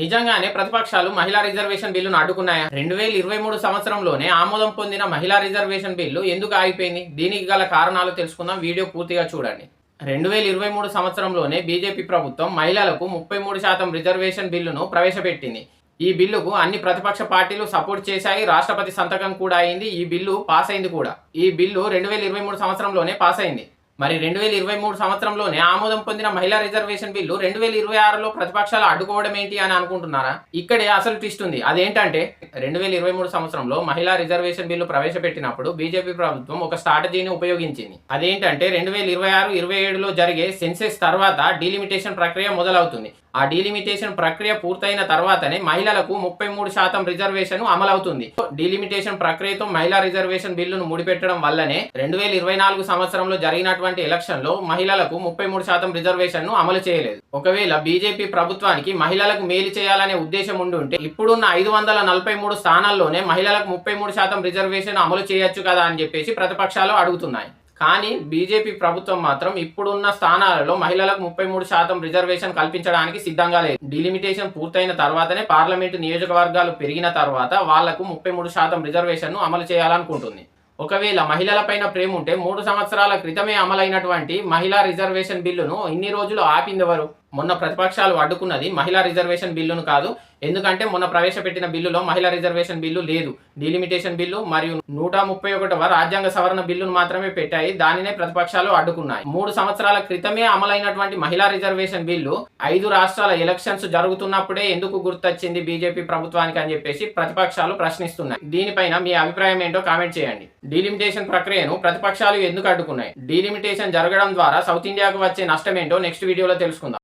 నిజంగానే ప్రతిపక్షాలు మహిళా రిజర్వేషన్ బిల్లును అడ్డుకున్నాయా? 2023 సంవత్సరంలోనే ఆమోదం పొందిన మహిళా రిజర్వేషన్ బిల్లు ఎందుకు ఆగిపోయింది? దీనికి గల కారణాలు తెలుసుకుందాం. వీడియో పూర్తిగా చూడండి. 2023 సంవత్సరంలోనే బీజేపీ ప్రభుత్వం మహిళలకు 33% రిజర్వేషన్ బిల్లును ప్రవేశపెట్టింది. ఈ బిల్లుకు అన్ని ప్రతిపక్ష పార్టీలు సపోర్ట్ చేశాయి. రాష్ట్రపతి సంతకం కూడా అయింది. ఈ బిల్లు పాస్ అయింది కూడా. ఈ బిల్లు 2023 సంవత్సరంలోనే పాస్ అయింది. మరి 2023 సంవత్సరంలోనే ఆమోదం పొందిన మహిళా రిజర్వేషన్ బిల్లు 2026లో ప్రతిపక్షాలు అడ్డుకోవడం ఏంటి అని అనుకుంటున్నారా? ఇక్కడే అసలు ట్విస్ట్ ఉంది. అదేంటంటే 2023 సంవత్సరంలో మహిళా రిజర్వేషన్ బిల్లు ప్రవేశపెట్టినప్పుడు బీజేపీ ప్రభుత్వం ఒక స్ట్రాటజీని ఉపయోగించింది. అదేంటంటే 2026-27లో జరిగే సెన్సెస్ తర్వాత డీలిమిటేషన్ ప్రక్రియ మొదలవుతుంది. ఆ డీలిమిటేషన్ ప్రక్రియ పూర్తయిన తర్వాతనే మహిళలకు 33% రిజర్వేషన్ అమలవుతుంది. డీలిమిటేషన్ ప్రక్రియతో మహిళా రిజర్వేషన్ బిల్లును ముడిపెట్టడం వల్లనే 2024 సంవత్సరంలో జరిగినటువంటి ఎలక్షన్ లో మహిళలకు 33% రిజర్వేషన్ ను అమలు చేయలేదు. ఒకవేళ బీజేపీ ప్రభుత్వానికి మహిళలకు మేలు చేయాలనే ఉద్దేశం ఉండుంటే ఇప్పుడున్న 543 స్థానాల్లోనే మహిళలకు 33% రిజర్వేషన్ అమలు చేయొచ్చు కదా అని చెప్పేసి ప్రతిపక్షాలు అడుగుతున్నాయి. కానీ బీజేపీ ప్రభుత్వం మాత్రం ఇప్పుడున్న స్థానాలలో మహిళలకు 33% రిజర్వేషన్ కల్పించడానికి సిద్ధంగా లేదు. డిలిమిటేషన్ పూర్తయిన తర్వాతనే పార్లమెంటు నియోజకవర్గాలు పెరిగిన తర్వాత వాళ్లకు 33% రిజర్వేషన్ ను అమలు చేయాలనుకుంటుంది. ఒకవేళ మహిళలపైన ప్రేమ ఉంటే 3 సంవత్సరాల క్రితమే అమలైనటువంటి మహిళా రిజర్వేషన్ బిల్లును ఇన్ని రోజులు ఆపిందెవరు? మొన్న ప్రతిపక్షాలు అడ్డుకున్నది మహిళా రిజర్వేషన్ బిల్లును కాదు. ఎందుకంటే మొన్న ప్రవేశపెట్టిన బిల్లులో మహిళా రిజర్వేషన్ బిల్లు లేదు. డీలిమిటేషన్ బిల్లు మరియు 131వ రాజ్యాంగ సవరణ బిల్లును మాత్రమే పెట్టాయి. దానినే ప్రతిపక్షాలు అడ్డుకున్నాయి. 3 సంవత్సరాల క్రితమే అమలైనటువంటి మహిళా రిజర్వేషన్ బిల్లు 5 రాష్ట్రాల ఎలక్షన్స్ జరుగుతున్నప్పుడే ఎందుకు గుర్తొచ్చింది బీజేపీ ప్రభుత్వానికి అని చెప్పేసి ప్రతిపక్షాలు ప్రశ్నిస్తున్నాయి. దీనిపైన మీ అభిప్రాయం ఏంటో కామెంట్ చేయండి. డీలిమిటేషన్ ప్రక్రియను ప్రతిపక్షాలు ఎందుకు అడ్డుకున్నాయి? డీలిమిటేషన్ జరగడం ద్వారా సౌత్ ఇండియాకు వచ్చే నష్టం ఏంటో నెక్స్ట్ వీడియోలో తెలుసుకుందాం.